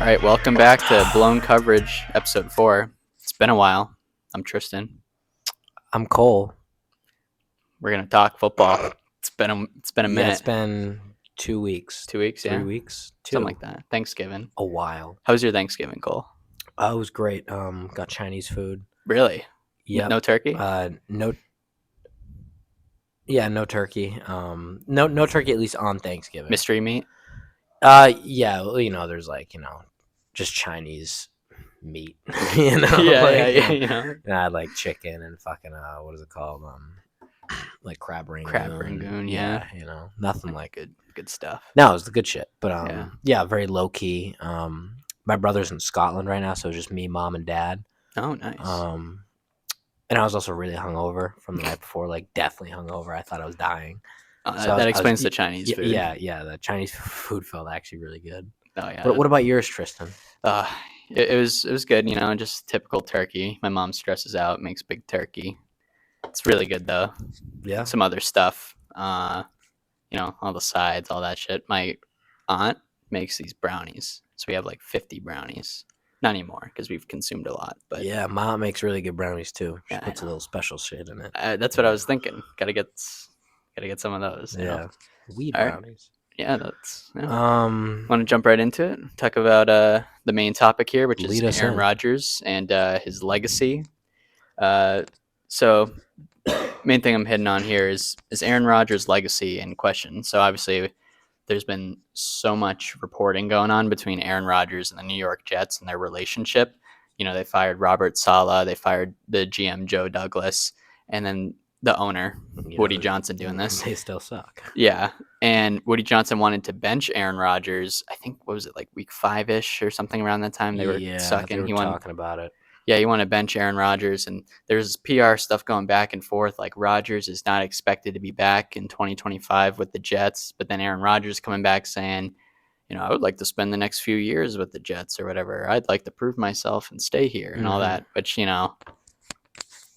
All right, welcome back to Blown Coverage, episode 4. It's been a while. I'm Tristan. I'm Cole. We're gonna talk football. It's been a minute. Yeah, it's been 2 weeks. 2 weeks, yeah, 3 weeks. something like that. Thanksgiving. A while. How was your Thanksgiving, Cole? It was great. Got Chinese food. Really? Yeah. No turkey? No. Yeah, no turkey. No turkey at least on Thanksgiving. Mystery meat? Yeah. Well, there's just Chinese meat. Yeah. And I had like chicken and fucking what is it called? Like crab rangoon. Crab rangoon, yeah. Nothing like good stuff. No, it was the good shit. But yeah, very low key. My brother's in Scotland right now, so it was just me, mom, and dad. Oh, nice. And I was also really hungover from the night before, like definitely hungover. I thought I was dying. That explains the Chinese food. Yeah, the Chinese food felt actually really good. Oh yeah. But what about yours, Tristan? It was good. Just typical turkey. My mom stresses out, makes big turkey. It's really good though. Yeah. Some other stuff. All the sides, all that shit. My aunt makes these brownies, so we have like 50 brownies. Not anymore because we've consumed a lot. But yeah, my aunt makes really good brownies too. She Yeah, puts a little special shit in it. that's what I was thinking. Gotta get some of those. Yeah, weed All right. brownies. Yeah, that's. Yeah. Want Want to jump right into it? Talk about the main topic here, which Lead is us Aaron in. Rodgers and his legacy. So main thing I'm hitting on here is Aaron Rodgers' legacy in question. So obviously, there's been so much reporting going on between Aaron Rodgers and the New York Jets and their relationship. They fired Robert Saleh, they fired the GM Joe Douglas, and then the owner Woody Johnson doing this. They still suck. Yeah, and Woody Johnson wanted to bench Aaron Rodgers. I think what was it, like week 5-ish or something around that time? They were sucking. They were talking about it. Yeah, he wanted to bench Aaron Rodgers, and there's PR stuff going back and forth. Like Rodgers is not expected to be back in 2025 with the Jets, but then Aaron Rodgers coming back saying, I would like to spend the next few years with the Jets or whatever. I'd like to prove myself and stay here and all that. Which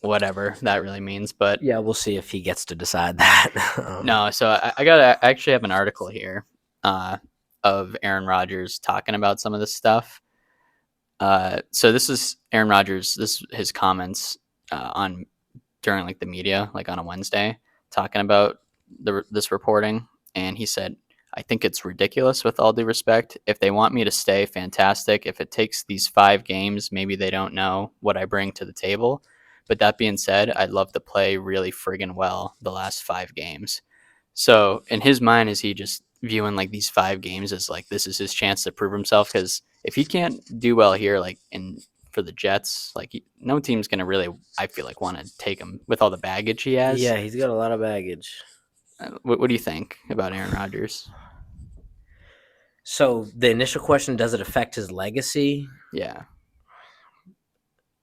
whatever that really means. But Yeah, we'll see if he gets to decide that. no, so I actually have an article here of Aaron Rodgers talking about some of this stuff. So this is Aaron Rodgers. This is his comments during like the media, like on a Wednesday, talking about this reporting, and he said, "I think it's ridiculous. With all due respect, if they want me to stay, fantastic. If it takes these 5 games, maybe they don't know what I bring to the table. But that being said, I'd love to play really friggin' well the last 5 games." So in his mind, is he just viewing like these 5 games as like this is his chance to prove himself? Because if he can't do well here, like for the Jets, like no team's gonna really, I feel like, want to take him with all the baggage he has. Yeah, he's got a lot of baggage. What do you think about Aaron Rodgers? So the initial question, does it affect his legacy? Yeah.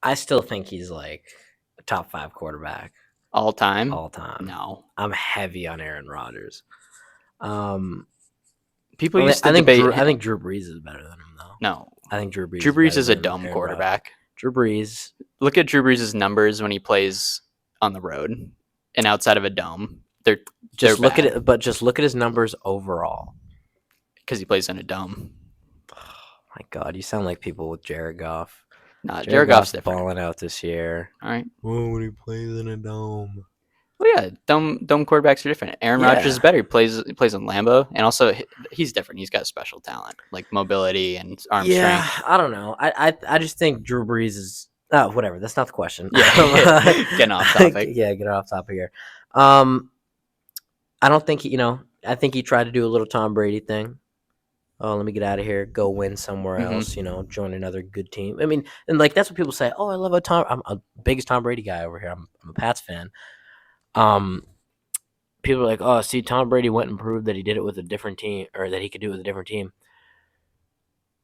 I still think he's like a top 5 quarterback All time? No, I'm heavy on Aaron Rodgers. People used to debate. I think Drew Brees is better than him, though. No, I think Drew Brees. Drew Brees is a better than dumb Aaron quarterback. Rodgers. Drew Brees. Look at Drew Brees' numbers when he plays on the road and outside of a dome. They're look bad at it, but just look at his numbers overall. because he plays in a dome. Oh my God, you sound like people with Jared Goff. Nah, Jared Goff's different. balling out this year. All right. Oh, when he plays in a dome. Well, yeah, dome quarterbacks are different. Aaron Rodgers is better. He plays in Lambeau, and also he's different. He's got special talent like mobility and arm strength. I don't know. I just think Drew Brees is whatever. That's not the question. Yeah, getting off topic. Yeah, get off topic here. I don't think I think he tried to do a little Tom Brady thing. Oh, let me get out of here, go win somewhere else. Join another good team. I mean, and like that's what people say. Oh, I love I'm a biggest Tom Brady guy over here. I'm a Pats fan. People are like, oh, see, Tom Brady went and proved that he did it with a different team, or that he could do it with a different team.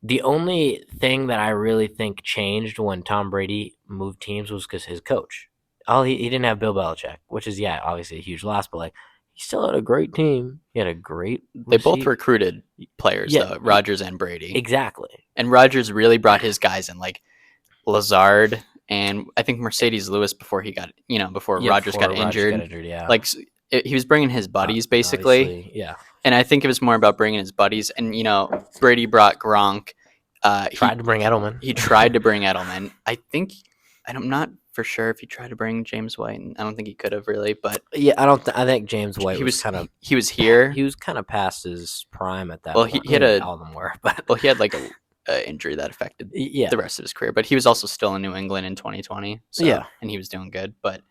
The only thing that I really think changed when Tom Brady moved teams was because his coach. He didn't have Bill Belichick, which is obviously a huge loss, but like he still had a great team. He had a great. They both recruited players, though, Rodgers and Brady. Exactly. And Rodgers really brought his guys in, like Lazard. And I think Mercedes Lewis before he got, before Rodgers got injured. Like he was bringing his buddies basically. Yeah. And I think it was more about bringing his buddies. And Brady brought Gronk, Tried to bring Edelman. He tried to bring Edelman. I'm not for sure if he tried to bring James White. And I don't think he could have really, but Yeah, I don't. I think James White he was was kind of he was here. he was kind of past his prime at that Well, point. he had a all of them were, but well, he had like a injury that affected yeah, the rest of his career, but he was also still in New England in 2020. So, yeah, and he was doing good, but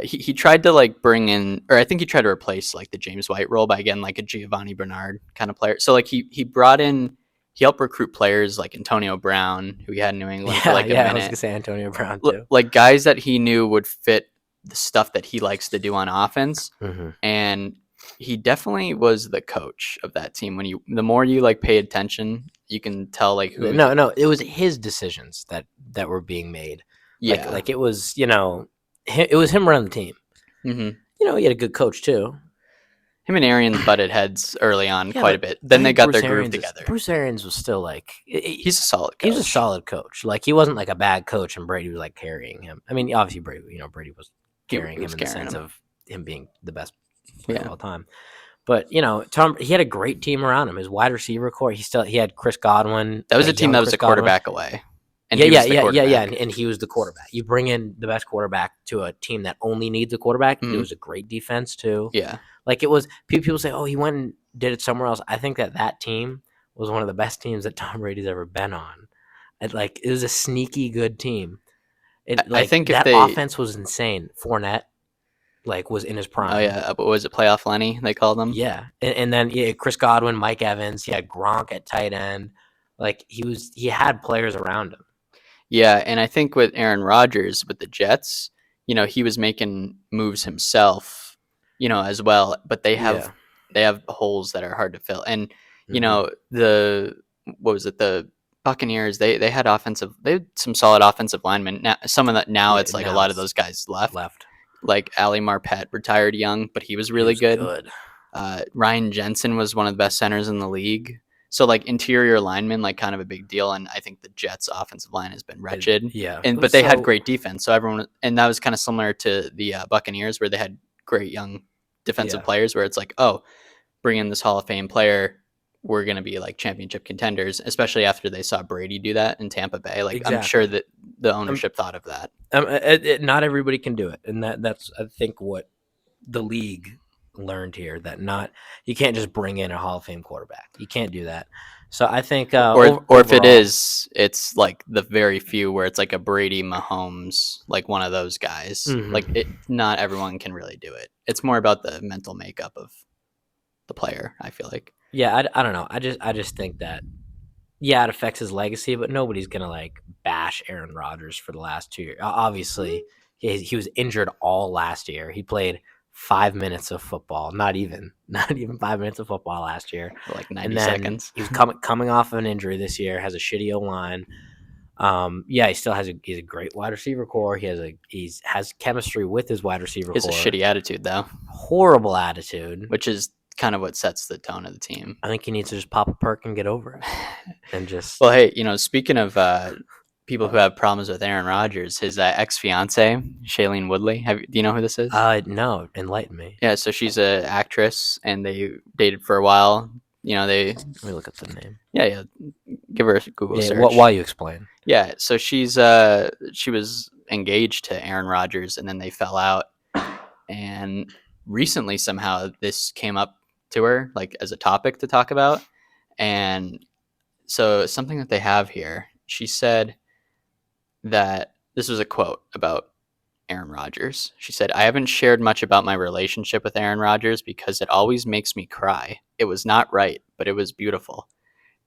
he tried to like bring in, or I think he tried to replace like the James White role by again like a Giovanni Bernard kind of player. So like he brought in, he helped recruit players like Antonio Brown, who he had in New England for like a yeah. I was minute, gonna say Antonio Brown too. like guys that he knew would fit the stuff that he likes to do on offense, Mm-hmm. and he definitely was the coach of that team. The more you like pay attention, you can tell like who. No, it was his decisions that were being made. Yeah, Like it was, it was him running the team. mm-hmm. He had a good coach too. Him and Arians butted heads early on Yeah, quite a but bit. Then I they think got Bruce their groove Arians together. Bruce Arians was still like He's a solid coach. he was a solid coach. Like he wasn't like a bad coach, and Brady was like carrying him. I mean, obviously Brady was carrying him in the sense of him being the best player of all time. But Tom, he had a great team around him. His wide receiver core, he had Chris Godwin. That was a team that was a quarterback away. And he was the quarterback. And he was the quarterback. You bring in the best quarterback to a team that only needs a quarterback. Mhm. It was a great defense too. Yeah. Like it was. People say, "Oh, he went and did it somewhere else." I think that team was one of the best teams that Tom Brady's ever been on. It was a sneaky good team. I think that offense was insane. Fournette was in his prime. Oh yeah, but was it Playoff Lenny they called him? Yeah, and then Chris Godwin, Mike Evans. He had Gronk at tight end. Like he had players around him. Yeah, and I think with Aaron Rodgers with the Jets, he was making moves himself, as well. But they have holes that are hard to fill. And the what was it, the Buccaneers? They had some solid offensive linemen. Now some of that it's like a lot of those guys left. Like Ali Marpet retired young, but he was really good. Ryan Jensen was one of the best centers in the league. So like interior linemen, like kind of a big deal, and I think the Jets' offensive line has been wretched. But they had great defense, so everyone, and that was kind of similar to the Buccaneers, where they had great young defensive players. Where it's like, oh, bring in this Hall of Fame player, we're gonna be like championship contenders, especially after they saw Brady do that in Tampa Bay. Like exactly. I'm sure that the ownership thought of that. Not everybody can do it, and that's I think what the league learned here, that you can't just bring in a Hall of Fame quarterback. You can't do that. So I think or if it is, it's like the very few where it's like a Brady, Mahomes, like one of those guys. Mm-hmm. Like not everyone can really do it. It's more about the mental makeup of the player, I feel like. Yeah, I don't know. I just think that it affects his legacy, but nobody's gonna like bash Aaron Rodgers for the last 2 years. Obviously, he was injured all last year. He played 5 minutes of football, not even 5 minutes of football last year, like 90 seconds. He was coming off of an injury this year. Has a shitty O-line. He still has he's a great wide receiver core. He has chemistry with his wide receiver core. He has a shitty attitude though. Horrible attitude, which is kind of what sets the tone of the team. I think he needs to just pop a perk and get over it, and just. Well, hey, speaking of people who have problems with Aaron Rodgers, his ex-fiance, Shailene Woodley. Do you know who this is? No, enlighten me. Yeah, so she's an actress, and they dated for a while. Let me look up the name. Yeah, give her a Google search. While you explain. Yeah, so she was engaged to Aaron Rodgers, and then they fell out. And recently, somehow, this came up to her like as a topic to talk about, and so something that they have here. She said that this was a quote about Aaron Rodgers. She said, "I haven't shared much about my relationship with Aaron Rodgers because it always makes me cry. It was not right, but it was beautiful."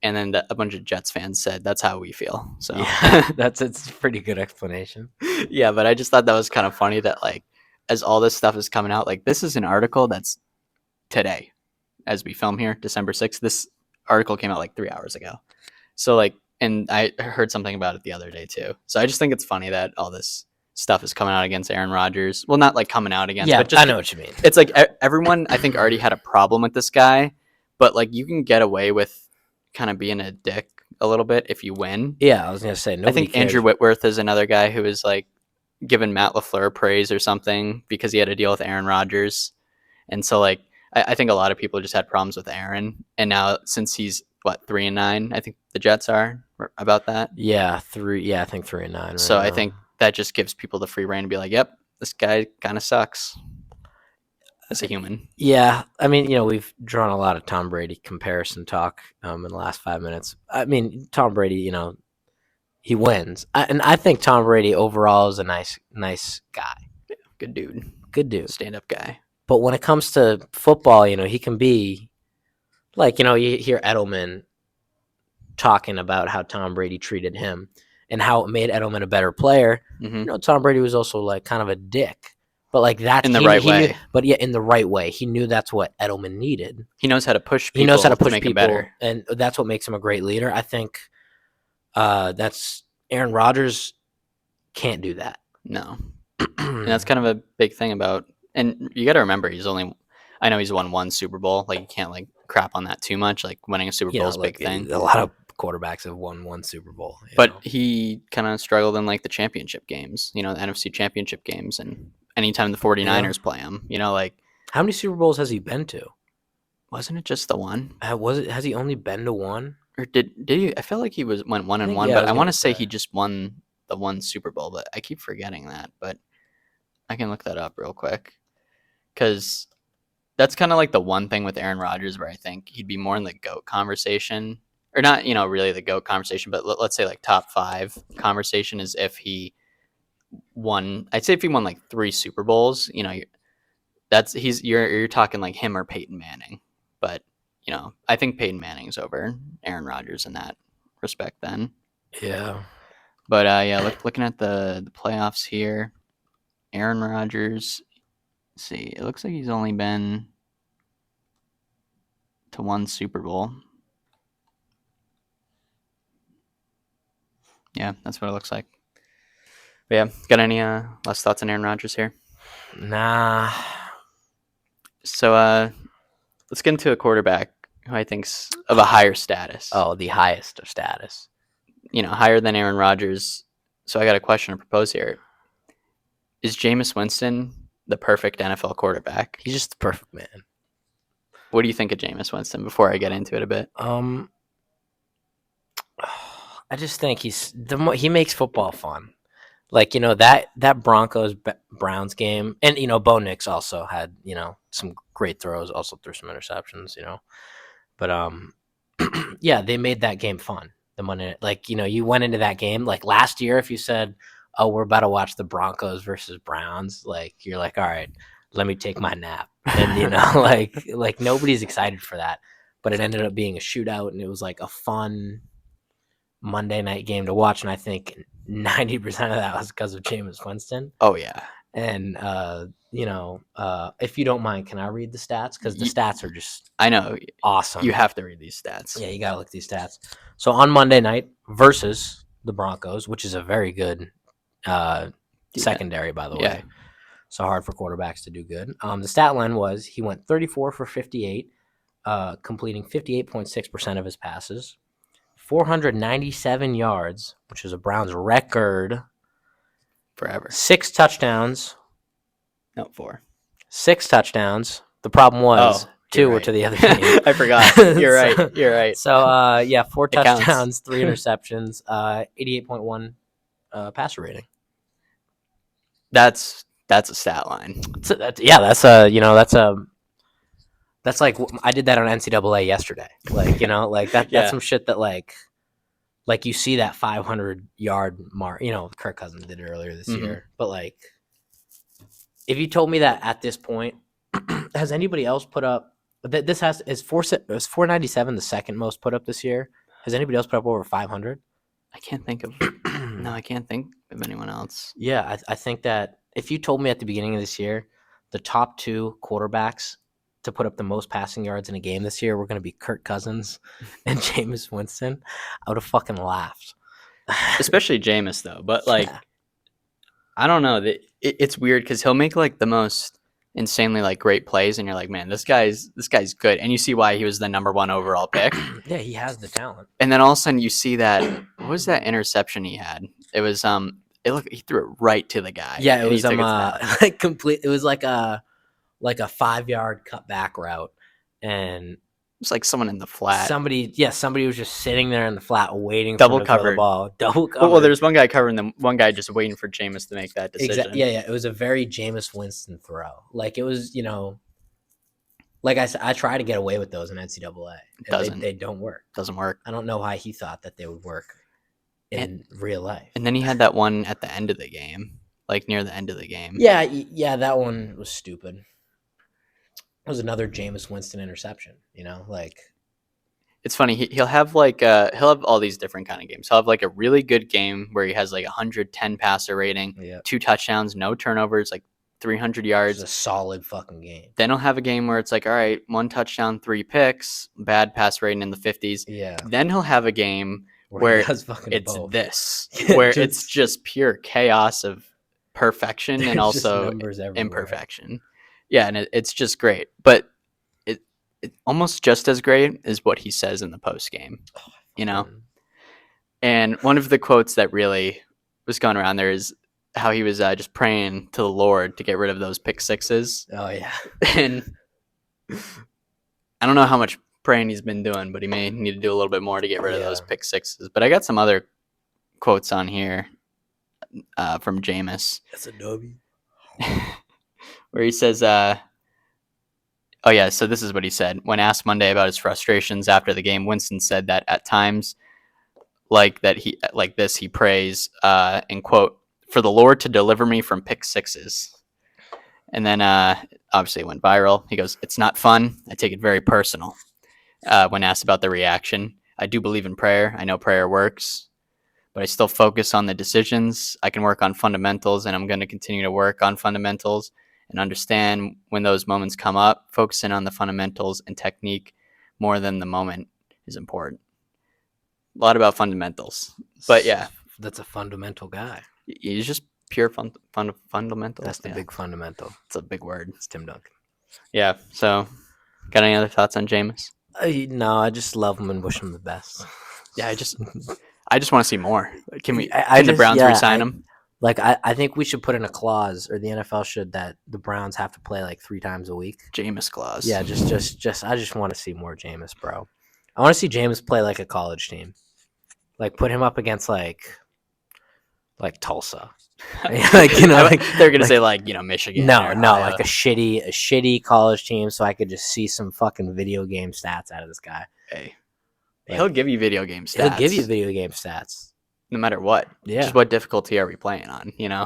And then a bunch of Jets fans said, "That's how we feel." So yeah, it's a pretty good explanation. Yeah, but I just thought that was kind of funny that like as all this stuff is coming out, like this is an article that's today as we film here, December 6th. This article came out like 3 hours ago. So like, and I heard something about it the other day too. So I just think it's funny that all this stuff is coming out against Aaron Rodgers. Well, not like coming out against, but just, I know what you mean. It's like everyone I think already had a problem with this guy, but like you can get away with kind of being a dick a little bit if you win. Yeah, I was going to say, I think Andrew Whitworth is another guy who is like giving Matt LaFleur praise or something because he had a deal with Aaron Rodgers. And so like, I think a lot of people just had problems with Aaron. And now since he's 3-9, I think the Jets are, about that. Yeah, I think 3-9 right So I now. think that just gives people the free reign to be like, yep, this guy kind of sucks as a human. Yeah, I mean, we've drawn a lot of Tom Brady comparison talk in the last 5 minutes. I mean, Tom Brady, he wins, and I think Tom Brady overall is a nice guy, Good dude. good dude. Stand-up guy. But when it comes to football, he can be like, you hear Edelman talking about how Tom Brady treated him and how it made Edelman a better player. Mm-hmm. Tom Brady was also like kind of a dick. But like that's In the right he knew, way. but yeah, in the right way. He knew that's what Edelman needed. He knows how to push people He knows how to push make him people, better. and that's what makes him a great leader. I think that's Aaron Rodgers can't do that. No. And that's kind of a big thing about, and you got to remember, I know he's won one Super Bowl. Like, you can't like crap on that too much. Like, winning a Super Bowl is a big thing. A lot of quarterbacks have won one Super Bowl. But he kind of struggled in like the championship games, the NFC championship games. And anytime the 49ers play him, like. How many Super Bowls has he been to? Wasn't it just the one? Has he only been to one? Or did he? I feel like he went 1-1, but I want to say he just won the one Super Bowl, but I keep forgetting that. But I can look that up real quick, because that's kind of like the one thing with Aaron Rodgers where I think he'd be more in the GOAT conversation, or not, really the GOAT conversation, but let's say like top 5 conversation is if he won. I'd say if he won like 3 Super Bowls, you're talking like him or Peyton Manning, but I think Peyton Manning's over Aaron Rodgers in that respect then. Yeah. But looking at the playoffs here, Aaron Rodgers, let's see, it looks like he's only been to 1 Super Bowl. Yeah, that's what it looks like. But yeah, got any last thoughts on Aaron Rodgers here? Nah. So let's get into a quarterback who I think's of a higher status. Oh, the highest of status. Higher than Aaron Rodgers. So I got a question to propose here. Is Jameis Winston the perfect NFL quarterback? He's just the perfect man. What do you think of Jameis Winston before I get into it a bit? I just think he makes football fun. Like, that Broncos Browns game, and Bo Nix also had, some great throws, also threw some interceptions, But yeah, they made that game fun. The Monday, like, you went into that game like last year. If you said, "Oh, we're about to watch the Broncos versus Browns," like, you're like, "All right, let me take my nap," and like nobody's excited for that. But it ended up being a shootout, and it was like a fun Monday night game to watch. And I think 90% of that was because of Jameis Winston. Oh yeah, and if you don't mind, can I read the stats? Because the stats are just awesome. You have to read these stats. Yeah, you gotta look at these stats. So on Monday night versus the Broncos, which is a very good secondary, by the way. So hard for quarterbacks to do good. The stat line was he went 34 for 58, completing 58.6% of his passes, 497 yards, which is a Browns record. Forever. 6 touchdowns. No, 4. 6 touchdowns. The problem was 2 were to the other team. I forgot. You're right. You're right. So 4 touchdowns, 3 interceptions, 88.1 passer rating. That's a stat line. That's like I did that on NCAA yesterday. Like, that's some shit that like you see that 500-yard mark. Kirk Cousins did it earlier this year. But like, if you told me that at this point, has anybody else put up that is 497 the second most put up this year? Has anybody else put up over 500? I can't think of anyone else. Yeah, I think that if you told me at the beginning of this year, the top 2 quarterbacks to put up the most passing yards in a game this year were going to be Kirk Cousins and Jameis Winston, I would have fucking laughed. Especially Jameis, though. But like, I don't know. It's weird because he'll make like the most insanely like great plays, and you're like, man, this guy's good, and you see why he was the number 1 overall pick. Yeah, he has the talent. And then all of a sudden you see that what was that interception he had? It was he threw it right to the guy. Yeah, it was like complete. It was like a 5-yard cutback route, and It's like someone in the flat, Somebody was just sitting there in the flat waiting double for him to throw the covered. ball. Double covered. Well, there's one guy covering them, one guy just waiting for Jameis to make that decision. Yeah. It was a very Jameis Winston throw. Like it was, like I said, I try to get away with those in NCAA. They don't work. Doesn't work. I don't know why he thought that they would work in real life. And then he had that one at the end of the game, like near the end of the game. Yeah, that one was stupid. It was another Jameis Winston interception. Like it's funny. He'll have all these different kind of games. He'll have like a really good game where he has like 110 passer rating, 2 touchdowns, no turnovers, like 300 yards. It's a solid fucking game. Then he'll have a game where it's like, all right, 1 touchdown, 3 picks, bad pass rating in the 50s. Yeah. Then he'll have a game where it's both. This, where it's just pure chaos of perfection and also imperfection. Yeah, and it's just great. But it's almost just as great as what he says in the post game, And one of the quotes that really was going around there is how he was just praying to the Lord to get rid of those pick sixes. Oh yeah, and I don't know how much praying he's been doing, but he may need to do a little bit more to get rid of those pick sixes. But I got some other quotes on here from Jameis. That's a W. Where he says, so this is what he said. When asked Monday about his frustrations after the game, Winston said that at times he prays, and quote, for the Lord to deliver me from pick sixes. And then obviously it went viral. He goes, it's not fun. I take it very personal. When asked about the reaction, I do believe in prayer. I know prayer works, but I still focus on the decisions. I can work on fundamentals, and I'm going to continue to work on fundamentals and understand when those moments come up. Focusing on the fundamentals and technique more than the moment is important. A lot about fundamentals. But yeah. That's a fundamental guy. He's just pure fundamental. That's the big fundamental. It's a big word. It's Tim Duncan. Yeah. So, got any other thoughts on Jameis? No, I just love him and wish him the best. Yeah, I just want to see more. Can the Browns re-sign him? I think we should put in a clause, or the NFL should, that the Browns have to play like 3 times a week. Jameis clause. Yeah, just I just want to see more Jameis, bro. I want to see Jameis play like a college team. Like put him up against like Tulsa. They're gonna say Michigan. No, like a shitty college team, so I could just see some fucking video game stats out of this guy. Hey, he'll give you video game stats. He'll give you video game stats. No matter what. Yeah. Just what difficulty are we playing on, Yeah,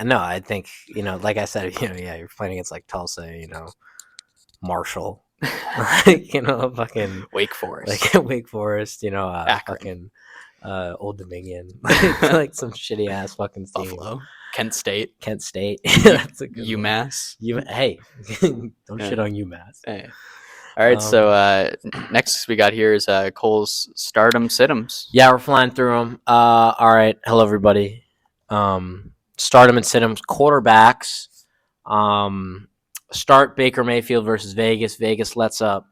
no, I think, like I said, you're playing against like Tulsa, Marshall, fucking Wake Forest. Like Wake Forest, fucking Old Dominion. Like some shitty ass fucking team. Buffalo. Kent State. That's a good UMass. Hey, don't shit on UMass. Hey. All right, so next we got here is Cole's stardom situms. Yeah, we're flying through them. All right, hello everybody. Stardom and situms quarterbacks. Start Baker Mayfield versus Vegas. Vegas lets up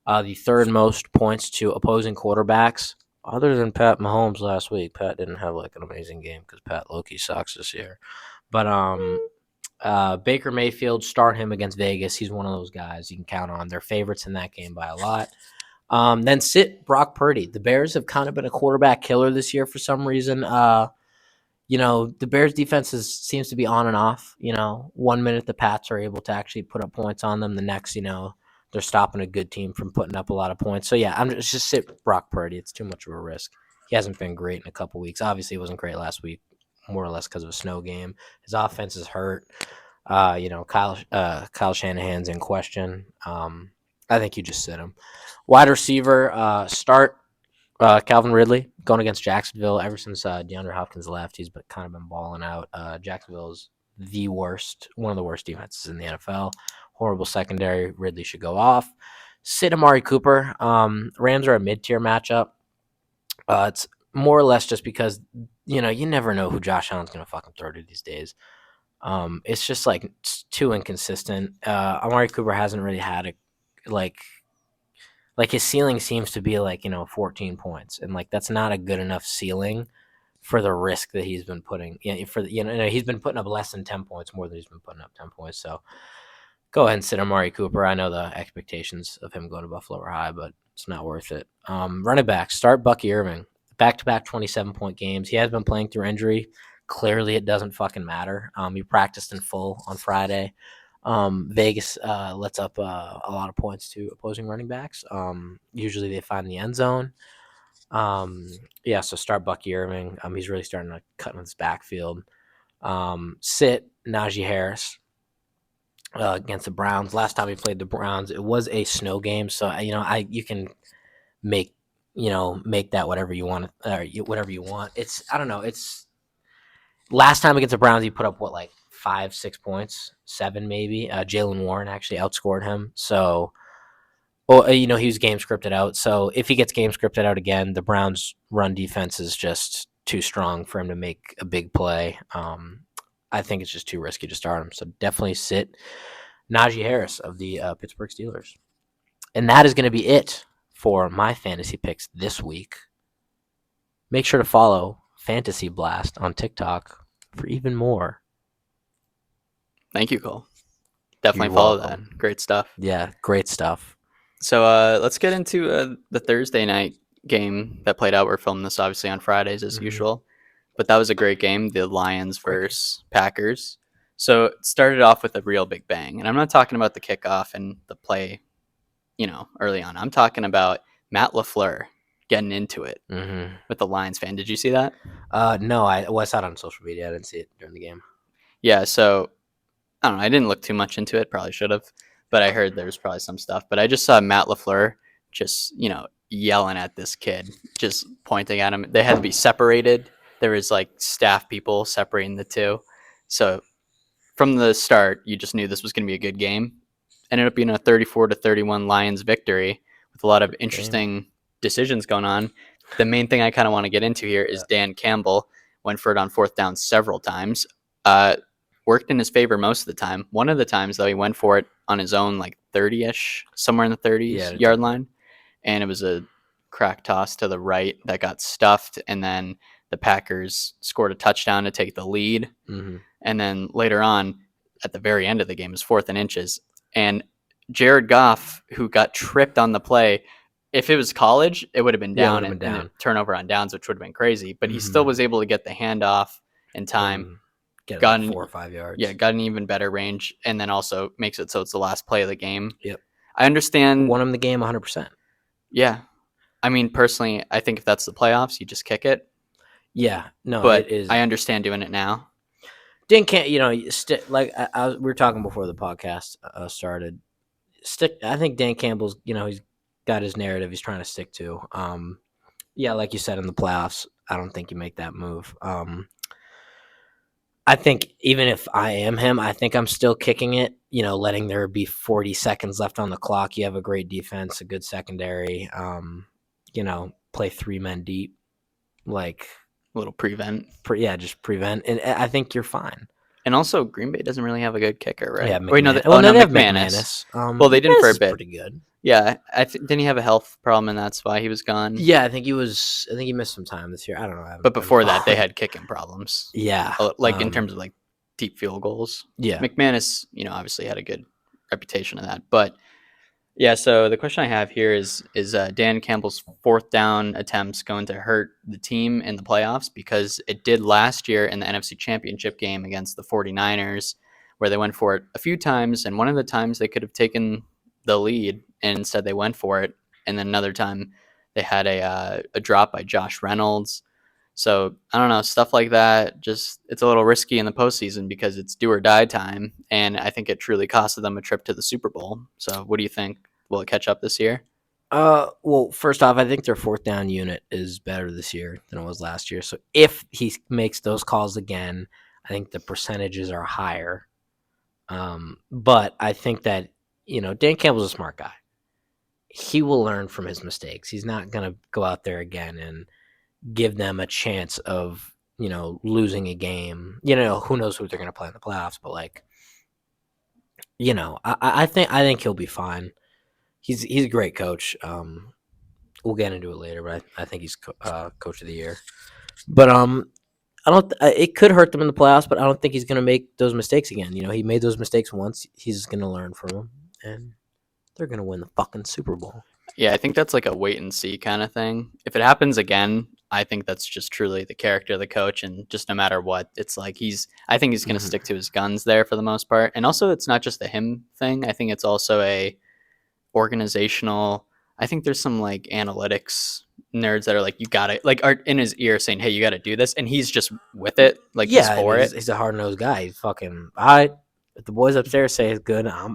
the 3rd most points to opposing quarterbacks, other than Pat Mahomes last week. Pat didn't have like an amazing game because Pat low-key sucks this year. But Baker Mayfield, start him against Vegas. He's one of those guys you can count on. They're favorites in that game by a lot. Then sit Brock Purdy. The Bears have kind of been a quarterback killer this year for some reason. The Bears defense seems to be on and off. 1 minute the Pats are able to actually put up points on them. The next, they're stopping a good team from putting up a lot of points. So yeah, I'm just sit Brock Purdy. It's too much of a risk. He hasn't been great in a couple weeks. Obviously, he wasn't great last week, more or less because of a snow game. His offense is hurt. Kyle Shanahan's in question. I think you just sit him. Wide receiver, start Calvin Ridley going against Jacksonville. Ever since DeAndre Hopkins left, he's kind of been balling out. Jacksonville is one of the worst defenses in the NFL. Horrible secondary. Ridley should go off. Sit Amari Cooper. Rams are a mid-tier matchup. It's more or less just because, you never know who Josh Allen's going to fucking throw to these days. It's just it's too inconsistent. Amari Cooper hasn't really had his ceiling seems to be 14 points, and that's not a good enough ceiling for the risk that he's been putting. He's been putting up less than 10 points more than he's been putting up 10 points. So Go ahead and sit Amari Cooper. I know the expectations of him going to Buffalo are high, but it's not worth it. Running back, start Bucky Irving. Back-to-back 27-point games. He has been playing through injury. Clearly, it doesn't fucking matter. He practiced in full on Friday. Vegas lets up a lot of points to opposing running backs. Usually, they find the end zone. So start Bucky Irving. He's really starting to cut in his backfield. Sit Najee Harris. Against the Browns. Last time he played the Browns, it was a snow game, so you can make that whatever you want, whatever you want. It's I don't know. It's last time against the Browns, he put up what, like 5-6 points, 7 maybe. Jalen Warren actually outscored him, so he was game scripted out. So if he gets game scripted out again, the Browns' run defense is just too strong for him to make a big play. I think it's just too risky to start him. So definitely sit Najee Harris of the Pittsburgh Steelers. And that is going to be it for my fantasy picks this week. Make sure to follow Fantasy Blast on TikTok for even more. Thank you, Cole. Definitely follow that. Great stuff. Yeah, great stuff. So let's get into the Thursday night game that played out. We're filming this obviously on Fridays as usual. But that was a great game, the Lions versus Packers. So it started off with a real big bang. And I'm not talking about the kickoff and the play, early on. I'm talking about Matt LaFleur getting into it with the Lions fan. Did you see that? No, I saw it on social media. I didn't see it during the game. Yeah, so I don't know. I didn't look too much into it. Probably should have. But I heard there was probably some stuff. But I just saw Matt LaFleur just, yelling at this kid, just pointing at him. They had to be separated. There was like staff people separating the two. So from the start, you just knew this was going to be a good game. Ended up being a 34-31 Lions victory with a lot of interesting decisions going on. The main thing I kind of want to get into here is Dan Campbell went for it on fourth down several times. Worked in his favor most of the time. One of the times, though, he went for it on his own, like 30-ish, somewhere in the 30s yard line. And it was a crack toss to the right that got stuffed. And then the Packers scored a touchdown to take the lead. And then later on, at the very end of the game, it was 4th and inches. And Jared Goff, who got tripped on the play, if it was college, it would have been down and turnover on downs, which would have been crazy. But he still was able to get the handoff in time. Got 4 or 5 yards. Yeah, got an even better range, and then also makes it so it's the last play of the game. Yep. I understand. Won him the game 100%. Yeah. I mean, personally, I think if that's the playoffs, you just kick it. Yeah. No, but it is. I understand doing it now. Dan can't, we were talking before the podcast started. I think Dan Campbell's, he's got his narrative he's trying to stick to. Like you said, in the playoffs, I don't think you make that move. I think even if I am him, I think I'm still kicking it, letting there be 40 seconds left on the clock. You have a great defense, a good secondary, play 3 men deep, like a little prevent. Just prevent. And I think you're fine. And also, Green Bay doesn't really have a good kicker, right? Yeah, Wait, no, they have McManus. They didn't for a bit. Pretty good. Yeah, didn't he have a health problem and that's why he was gone? Yeah, I think he missed some time this year. I don't know. But before that, they had kicking problems. Yeah, in terms of like deep field goals. Yeah, McManus, obviously had a good reputation of that. But yeah, so the question I have here is Dan Campbell's 4th down attempts going to hurt the team in the playoffs? Because it did last year in the NFC Championship game against the 49ers, where they went for it a few times, and one of the times they could have taken the lead, and instead they went for it. And then another time they had a drop by Josh Reynolds. So I don't know, stuff like that. Just it's a little risky in the postseason because it's do or die time, and I think it truly costed them a trip to the Super Bowl. So what do you think? Will it catch up this year? Well, first off, I think their 4th down unit is better this year than it was last year. So if he makes those calls again, I think the percentages are higher. But I think that Dan Campbell's a smart guy. He will learn from his mistakes. He's not going to go out there again and give them a chance of, losing a game. Who knows who they're going to play in the playoffs, but I think he'll be fine. He's a great coach. We'll get into it later, but I think he's coach of the year. But I don't. It could hurt them in the playoffs, but I don't think he's going to make those mistakes again. He made those mistakes once. He's going to learn from them, and they're going to win the fucking Super Bowl. Yeah, I think that's like a wait and see kind of thing. If it happens again, I think that's just truly the character of the coach, and just no matter what, it's like I think he's going to stick to his guns there for the most part. And also, it's not just a him thing. I think it's also a organizational. I think there's some like analytics nerds that are like, you gotta like are in his ear saying, hey, you gotta do this, and he's just with it, like he's Yeah, for it. he's a hard nosed guy. He's fucking. If the boys upstairs say it's good, I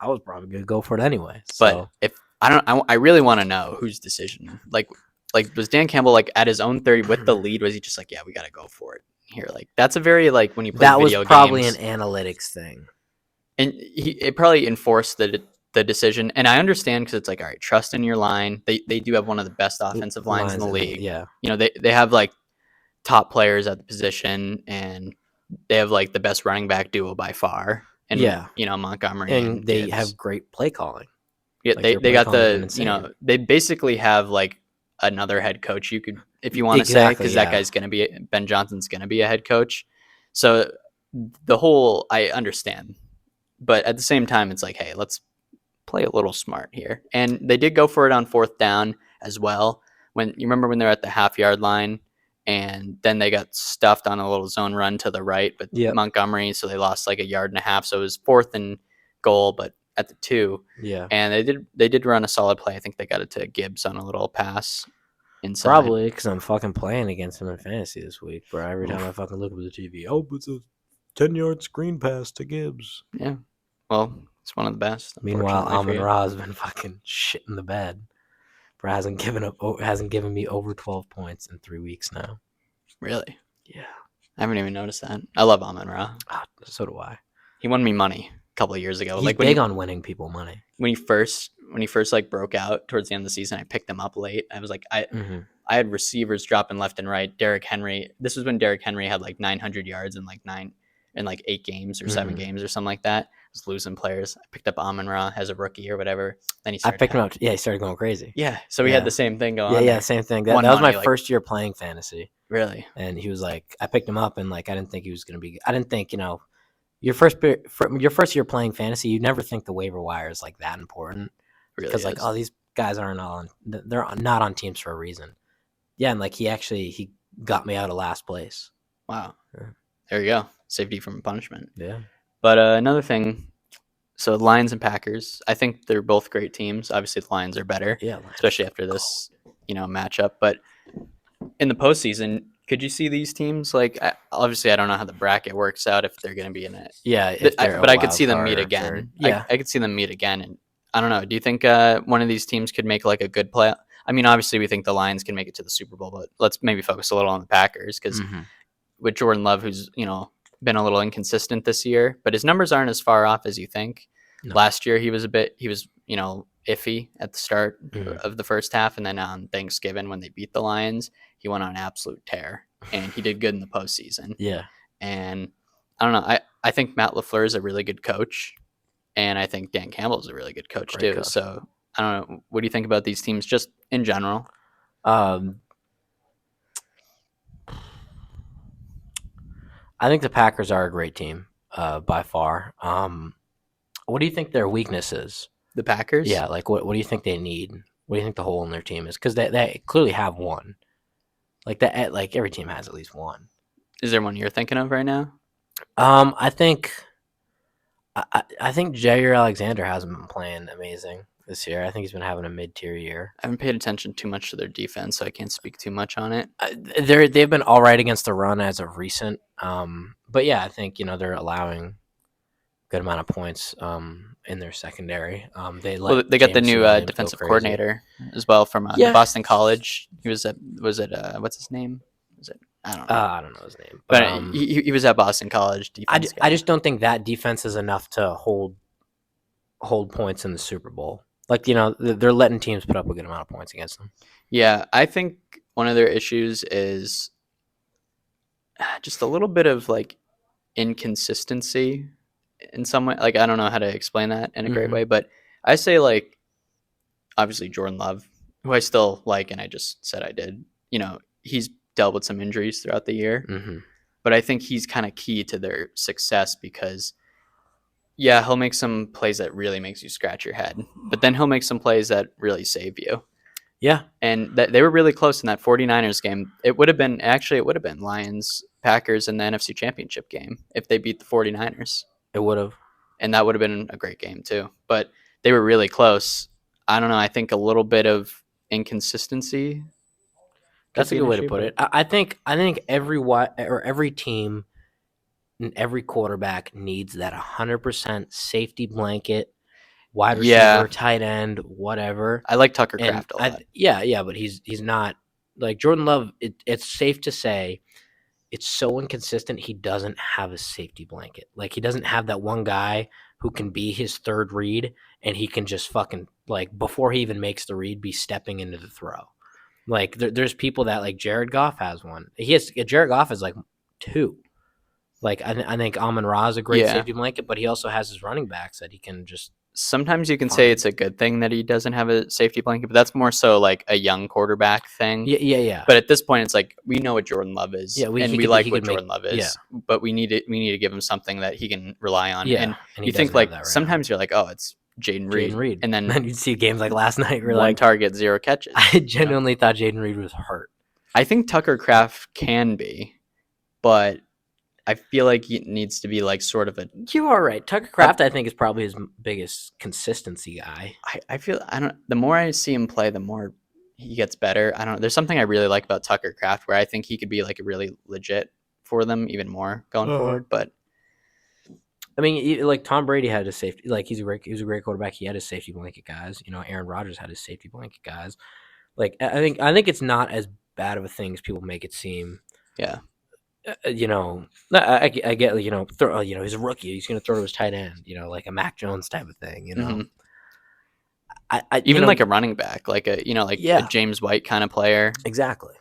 was probably gonna go for it anyway. So. But if I really want to know whose decision. Like was Dan Campbell like at his own 30 with the lead? Was he just like, yeah, we gotta go for it here? Like that's a very like when you play that was video probably games, an analytics thing. and it probably enforced the decision. And I understand because it's like, all right, trust in your line. They do have one of the best offensive lines in the league. Yeah, They have like top players at the position, and they have like the best running back duo by far. And yeah, Montgomery and they Gibbs. have great play calling. Yeah, Like, they got they basically have like another head coach you could, if you want to say, because that guy's going to be Ben Johnson's going to be a head coach. So the whole, I understand, but at the same time, it's like, hey, let's play a little smart here. And they did go for it on 4th down as well. When you remember when they're at the half-yard line, and then they got stuffed on a little zone run to the right, but Montgomery, so they lost like 1.5 yards. So it was 4th and goal, but at the 2. Yeah. And they did run a solid play. I think they got it to Gibbs on a little pass inside. Probably because I'm fucking playing against him in fantasy this week, bro. Every time I fucking look at the TV, it's a 10-yard screen pass to Gibbs. Yeah. Well, it's one of the best. Meanwhile, Amon-Ra has been fucking shit in the bed. Bro hasn't given me over 12 points in 3 weeks now. Really? Yeah. I haven't even noticed that. I love Amon-Ra. So do I. He won me money a couple of years ago. He's big on winning people money. When he first like broke out towards the end of the season, I picked him up late. I was like, I had receivers dropping left and right. Derrick Henry. This was when Derrick Henry had like 900 yards in like 8 games or 7 games or something like that. I was losing players. I picked up Amon-Ra as a rookie or whatever. Then I picked him up. Yeah, he started going crazy. Yeah, so we had the same thing going on. Yeah, same thing. That was my first year playing fantasy. Really? And he was like, I picked him up, and like I didn't think he was going to be. I didn't think your first year playing fantasy, you never think the waiver wire is like that important. Really? Because like, these guys they're not on teams for a reason. Yeah, and like he got me out of last place. Wow. Yeah. There you go. Safety from punishment. Yeah. But another thing, so Lions and Packers, I think they're both great teams. Obviously, the Lions are better, especially after this, matchup. But in the postseason, could you see these teams like? Obviously, I don't know how the bracket works out if they're going to be in it. Yeah, but I could see them meet again. Yeah, I could see them meet again, and I don't know. Do you think one of these teams could make like a good play? I mean, obviously, we think the Lions can make it to the Super Bowl, but let's maybe focus a little on the Packers because with Jordan Love, who's been a little inconsistent this year, but his numbers aren't as far off as you think. No. Last year he was iffy at the start of the first half, and then on Thanksgiving when they beat the Lions, he went on an absolute tear, and he did good in the postseason. Yeah. And I don't know, I think Matt LaFleur is a really good coach, and I think Dan Campbell is a really good coach too. Coach. So I don't know, what do you think about these teams just in general? I think the Packers are a great team, by far. What do you think their weakness is? The Packers? Yeah, like what do you think they need? What do you think the hole in their team is? Because they clearly have one. Like that, like every team has at least one. Is there one you're thinking of right now? I think Jair Alexander hasn't been playing amazing this year. I think he's been having a mid-tier year. I haven't paid attention too much to their defense, so I can't speak too much on it. They've been all right against the run as of recent. But yeah, I think they're allowing a good amount of points in their secondary. They got the new defensive coordinator as well from Boston College. He was at what's his name? I don't know. I don't know his name, but he was at Boston College. I just don't think that defense is enough to hold points in the Super Bowl. Like they're letting teams put up a good amount of points against them. Yeah, I think one of their issues is just a little bit of like inconsistency in some way. Like I don't know how to explain that in a great way, but I say like obviously Jordan Love, who I still like, and I just said I did. He's dealt with some injuries throughout the year. but I think he's kind of key to their success because, yeah, he'll make some plays that really makes you scratch your head, but then he'll make some plays that really save you. Yeah. And they were really close in that 49ers game. It would have been Lions, Packers in the NFC Championship game if they beat the 49ers. It would have. And that would have been a great game too. But they were really close. I don't know. I think a little bit of inconsistency. That's a good way to put it. I think every team and every quarterback needs that 100% safety blanket, wide receiver, tight end, whatever. I like Tucker Kraft a lot. Yeah, but he's not like Jordan Love. It's safe to say it's so inconsistent. He doesn't have a safety blanket. Like, he doesn't have that one guy who can be his third read, and he can just fucking, like, before he even makes the read, be stepping into the throw. Like, there's people that, like, Jared Goff has one. Jared Goff has like two. Like, I think Amon-Ra is a great safety blanket, but he also has his running backs that he can just. Sometimes you can say it's a good thing that he doesn't have a safety blanket, but that's more so like a young quarterback thing. Yeah. But at this point, it's like we know what Jordan Love is, and we like what Jordan Love is. But we need to give him something that he can rely on. Yeah, and you think like sometimes you're like, oh, it's Jaden Reed, and then you'd see games like last night where one target, 0 catches. I genuinely thought Jaden Reed was hurt. I think Tucker Kraft can be, but I feel like he needs to be like sort of a. You are right. Tucker Kraft, I think, is probably his biggest consistency guy. The more I see him play, the more he gets better. I don't know. There's something I really like about Tucker Kraft where I think he could be like a really legit for them even more going forward. But I mean, like Tom Brady had his safety. Like, he was a great quarterback. He had his safety blanket guys. Aaron Rodgers had his safety blanket guys. Like, I think it's not as bad of a thing as people make it seem. Yeah. I get, he's a rookie. He's going to throw to his tight end, like a Mac Jones type of thing, Mm-hmm. Even like a running back, like a James White kind of player. Exactly.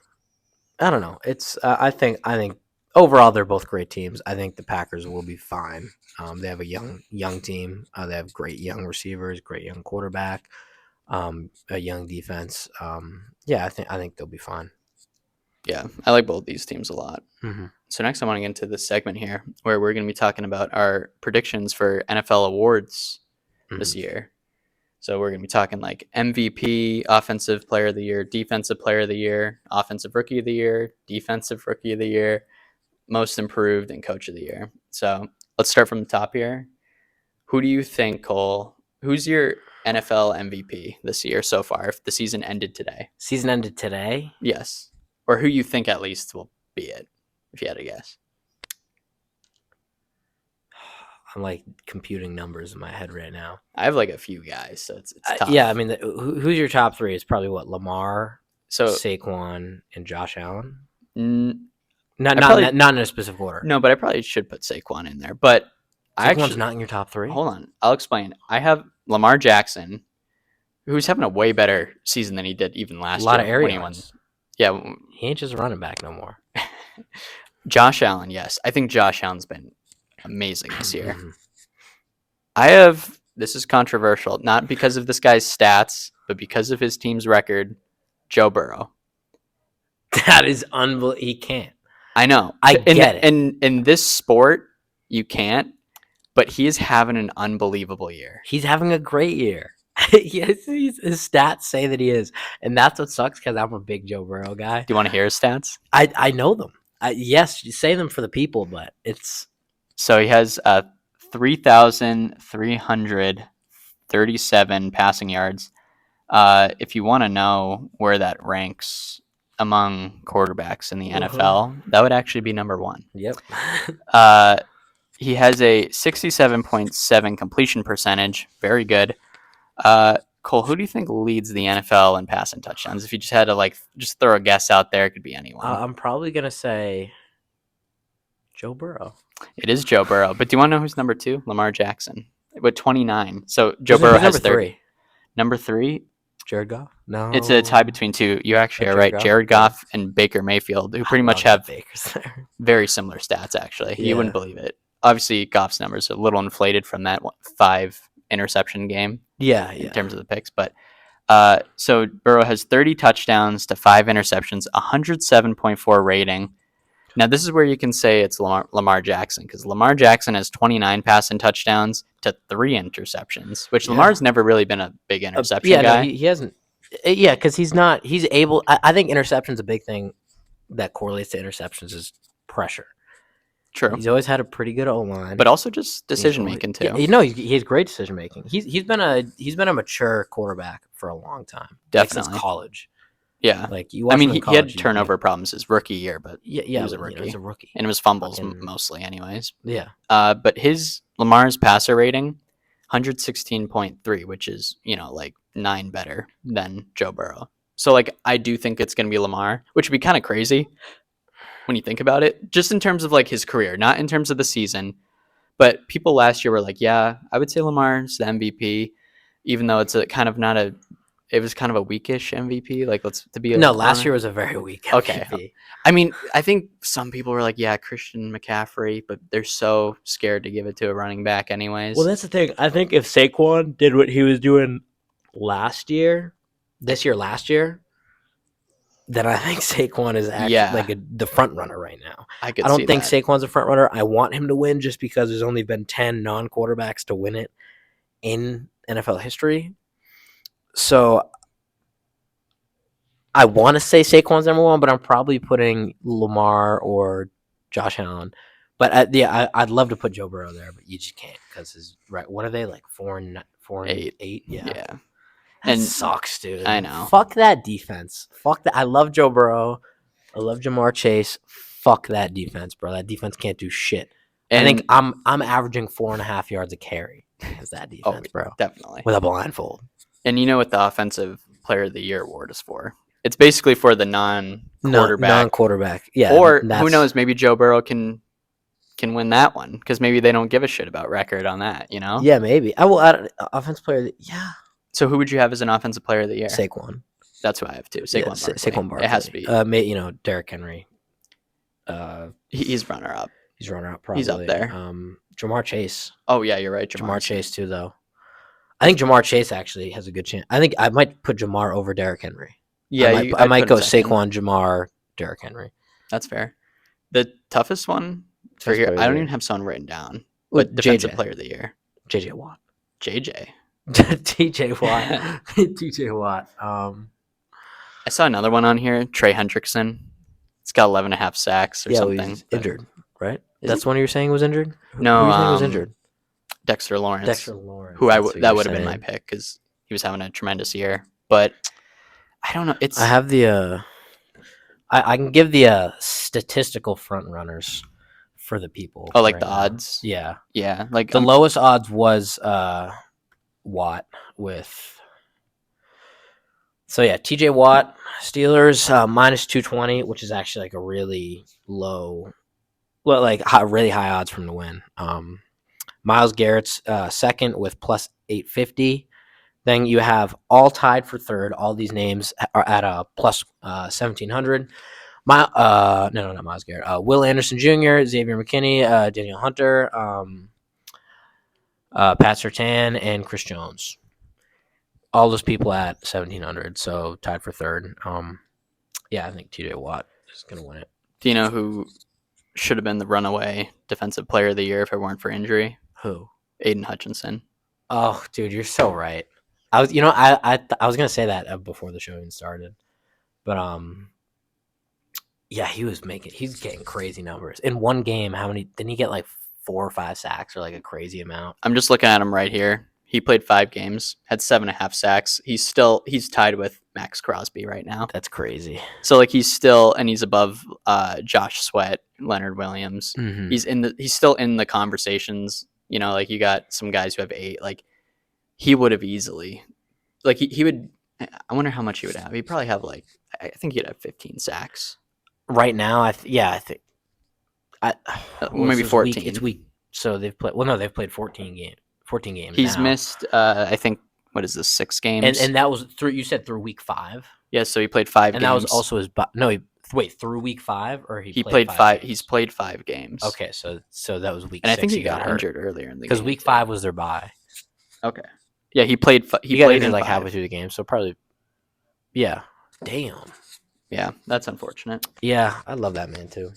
I don't know. It's I think overall they're both great teams. I think the Packers will be fine. They have a young team. They have great young receivers, great young quarterback, a young defense. I think they'll be fine. Yeah, I like both these teams a lot. Mm-hmm. So next I want to get into this segment here where we're going to be talking about our predictions for NFL awards this year. So we're going to be talking like MVP, Offensive Player of the Year, Defensive Player of the Year, Offensive Rookie of the Year, Defensive Rookie of the Year, Most Improved, and Coach of the Year. So let's start from the top here. Who do you think, Cole? Who's your NFL MVP this year so far if the season ended today? Season ended today? Yes. Or who you think at least will be it, if you had to guess. I'm like computing numbers in my head right now. I have like a few guys, so it's tough. Yeah, I mean, who's your top three? It's probably what, Lamar, Saquon, and Josh Allen. Not in a specific order. No, but I probably should put Saquon in there. But Saquon's not in your top three. Hold on, I'll explain. I have Lamar Jackson, who's having a way better season than he did even last year. A lot of area ones. Yeah, he ain't just a running back no more. Josh Allen, yes, I think Josh Allen's been amazing this year. This is controversial, not because of this guy's stats, but because of his team's record, Joe Burrow. That is unbelievable. He can't. I know. I get it. In this sport, you can't, but he is having an unbelievable year. He's having a great year. Yes, his stats say that he is, and that's what sucks because I'm a big Joe Burrow guy. Do you want to hear his stats? I know them. Yes, you say them for the people, but it's so he has 3,337 passing yards. If you want to know where that ranks among quarterbacks in the NFL, that would actually be number one. Yep. He has a 67.7 completion percentage. Very good. Cole, who do you think leads the NFL in passing touchdowns? If you just had to just throw a guess out there, it could be anyone. I'm probably gonna say Joe Burrow. It is Joe Burrow, but do you want to know who's number two? Lamar Jackson with 29. So Joe Burrow has number 30. Three. Number three, Jared Goff. No, it's a tie between two. You actually are right. Jared Goff and Baker Mayfield, who pretty much have very similar stats. Actually, you wouldn't believe it. Obviously, Goff's numbers are a little inflated from that 5 interception game. In terms of the picks, but so Burrow has 30 touchdowns to 5 interceptions, 107.4 rating. Now, this is where you can say it's Lamar Jackson, because Lamar Jackson has 29 passing touchdowns to 3 interceptions, which Yeah. Lamar's never really been a big interception Yeah, guy. no, he hasn't. Yeah, because he's not. He's able. I think interception's a big thing that correlates to interceptions is pressure. True. He's always had a pretty good O line, But also just decision making too. Yeah, you know, he has great decision making. He's been a mature quarterback for a long time, like since Definitely. college. Yeah, Like you watch him in he had college, turnover problems his rookie year, but Yeah, he was a but, rookie. he was a rookie. And it was fumbles Fucking- mostly, anyways. Yeah, But Lamar's passer rating, 116.3, which is like 9 better than Joe Burrow. So like I do think it's gonna be Lamar, which would be kind of crazy when you think about it, just in terms of like his career, not in terms of the season. But people last year were like, yeah, I would say Lamar's the MVP, even though it's it was kind of a weakish MVP. Like last year was a very weak MVP. Okay. I mean, I think some people were like, yeah, Christian McCaffrey, but they're so scared to give it to a running back anyways. Well, that's the thing. I think if Saquon did what he was doing last year, then I think Saquon is actually the front runner right now. I don't think Saquon's a front runner. I want him to win just because there's only been 10 non-quarterbacks to win it in NFL history. So I want to say Saquon's number one, but I'm probably putting Lamar or Josh Allen. But I'd love to put Joe Burrow there, but you just can't because his right. What are they like 4-8? Yeah. That sucks, dude. I know. Fuck that defense. Fuck that. I love Joe Burrow. I love Jamar Chase. Fuck that defense, bro. That defense can't do shit. I think I'm averaging 4.5 yards a carry as that defense, bro. Definitely. With a blindfold. And you know what the Offensive Player of the Year award is for? It's basically for the non-quarterback. Yeah. Or who knows? Maybe Joe Burrow can win that one because maybe they don't give a shit about record on that. Yeah, maybe. I will add Offensive Player. Yeah. So who would you have as an Offensive Player of the Year? Saquon. That's who I have too. Saquon Barkley. It has to be. Derrick Henry. He's runner up. He's runner up. Probably. He's up there. Jamar Chase. Oh yeah, you're right. Jamar Chase too, though. I think Jamar Chase actually has a good chance. I think I might put Jamar over Derrick Henry. Yeah, I might go Saquon, Jamar, Derrick Henry. That's fair. The toughest one for here, I don't even have someone written down. But Defensive Player of the Year, JJ Watt. JJ. TJ Watt. TJ Watt. I saw another one on here. Trey Hendrickson. It's got 11.5 sacks or something. He's injured, right? That's one you were saying was injured. No, who you saying was injured. Dexter Lawrence. Who that would have been my pick because he was having a tremendous year. But I don't know. I have the. I can give the statistical front runners for the people. Oh, like the odds. Yeah. Like the lowest odds was Watt with. So yeah, TJ Watt, Steelers minus 220, which is actually like a really low, really high odds for him to win. Myles Garrett's second with plus 850. Then you have all tied for third. All these names are at a plus 1700. Not Myles Garrett. Will Anderson Jr., Xavier McKinney, Daniel Hunter, Pat Surtain, and Chris Jones. All those people at 1700, so tied for third. Yeah, I think TJ Watt is going to win it. Do you know who should have been the runaway Defensive Player of the Year if it weren't for injury? Who? Aiden Hutchinson. Oh, dude, you're so right. I was going to say that before the show even started, but yeah, he's getting crazy numbers in one game. How many didn't he get? Like 4 or 5 sacks, or like a crazy amount. I'm just looking at him right here. He played 5 games, had 7.5 sacks. He's tied with Max Crosby right now. That's crazy. So like he's above Josh Sweat, Leonard Williams. Mm-hmm. He's still in the conversations. Like you got some guys who have 8. Like he would have easily, like he would. I wonder how much he would have. He'd probably have I think he'd have 15 sacks right now. I think maybe 14. It's week. So they've played. Well, no, they've played 14 games. He's now. missed. I think what is this 6 games? And that was through. You said through week 5. Yeah, so he played 5 games. And that was also his. Through week 5 or he played 5. He's played 5 games. Okay, so that was week. And 6 I think he got injured earlier in the game because week 5 was their bye. Okay. Yeah, he played. He got injured like halfway through the game, so probably. Yeah. Damn. Yeah, that's unfortunate. Yeah, I love that man too.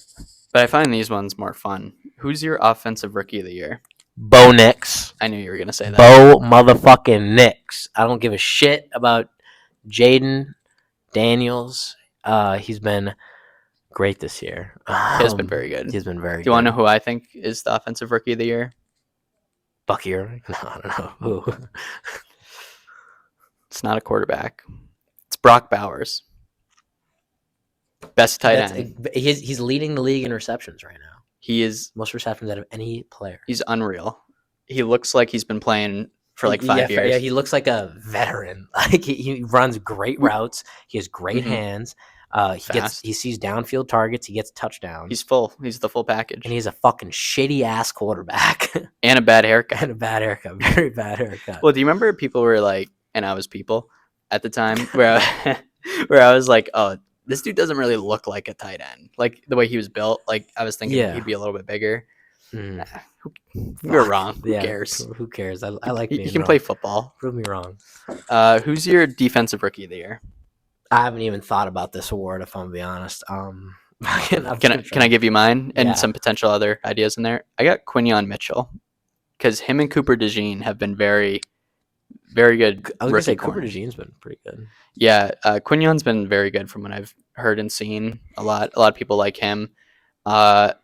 But I find these ones more fun. Who's your offensive rookie of the year? Bo Nix. I knew you were gonna say that. Bo motherfucking Nix. I don't give a shit about Jaden Daniels. He's been great this year. He has been very good. He's been very good. Do you want to know who I think is the offensive rookie of the year? Bucky Irving? No, I don't know. Who? It's not a quarterback. It's Brock Bowers. Best tight end. He's leading the league in receptions right now. He is most receptions out of any player. He's unreal. He looks like he's been playing for like 5 years. Yeah, he looks like a veteran. Like he runs great routes. He has great hands. He sees downfield targets. He gets touchdowns. He's full. He's the full package. And he's a fucking shitty ass quarterback. And a bad haircut. Very bad haircut. Well, do you remember people were like, and I was people at the time where I was like, oh, this dude doesn't really look like a tight end. Like the way he was built, like I was thinking he'd be a little bit bigger. You're wrong. Who cares? Who cares? I like being You can wrong. play football. Prove me wrong. Who's your defensive rookie of the year? I haven't even thought about this award, if I'm gonna be honest. Can I give you mine and some potential other ideas in there? I got Quinyon Mitchell because him and Cooper DeJean have been very, very good. I was gonna say Cooper DeJean's been pretty good. Yeah, Quinyon's been very good from what I've heard and seen. A lot of people like him. I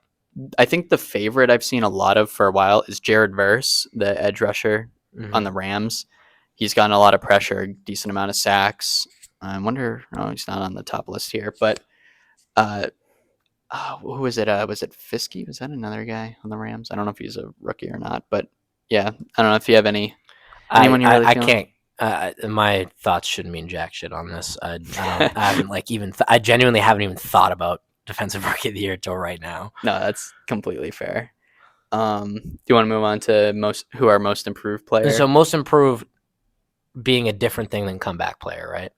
think the favorite I've seen a lot of for a while is Jared Verse, the edge rusher on the Rams. He's gotten a lot of pressure, decent amount of sacks. I wonder. No, he's not on the top list here. But who was it? Was it Fiske? Was that another guy on the Rams? I don't know if he's a rookie or not. But yeah, I don't know if you have anyone you really. I can't. My thoughts shouldn't mean jack shit on this. I haven't I genuinely haven't even thought about defensive rookie of the year till right now. No, that's completely fair. Do you want to move on to who are most improved player? So most improved being a different thing than comeback player, right?